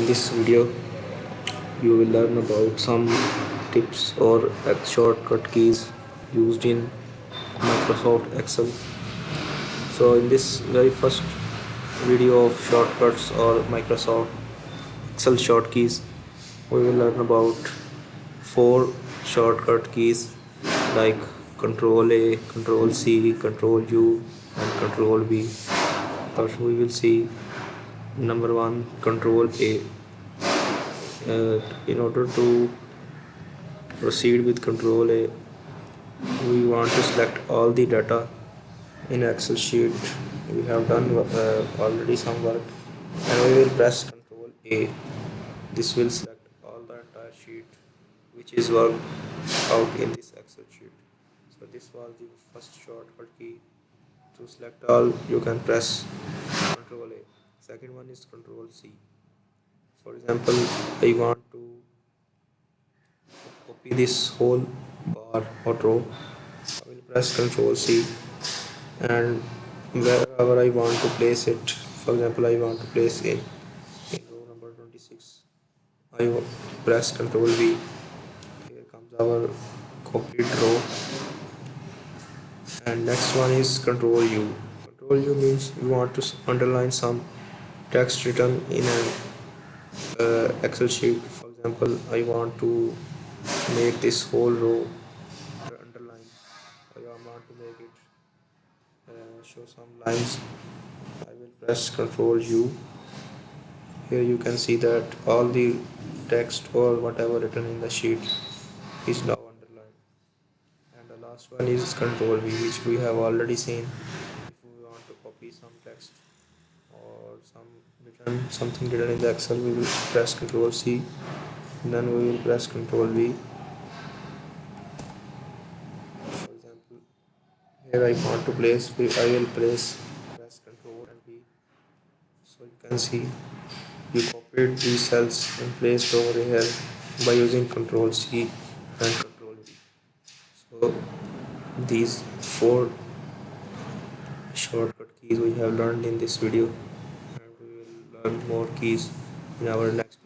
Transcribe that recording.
In this video you will learn about some tips or shortcut keys used in Microsoft Excel. So in this very first video of shortcuts or Microsoft Excel shortkeys, we will learn about four shortcut keys like Control A, Control C, Control U and Control V. First we will see number one, Control A. In order to proceed with Control A, we want to select all the data in Excel sheet. We have done already some work, and we will press Control A. This will select all the entire sheet which is worked out in this Excel sheet. So this was the first shortcut key. To select all, you can press Control A. Second one is Control C. For example, I want to copy this whole bar or row. I will press Control C, and wherever I want to place it, for example I want to place in row number 26, I will press Control V. Here comes our copied row. And next one is Control U. Control U means you want to underline some text written in an Excel sheet. For example, I want to make this whole row underline. I want to make it show some lines. I will press Control U. Here you can see that all the text or whatever written in the sheet is now underlined. And the last one is Control V, which we have already seen. If we want to copy some text or something written in the Excel, we will press Control C, and then we will press Control V. For example, here I want to place, I will press Control and V. So you can see you copied these cells and placed over here by using Control C and Control V. So these four shortcut keys we have learned in this video, and we will learn more keys in our next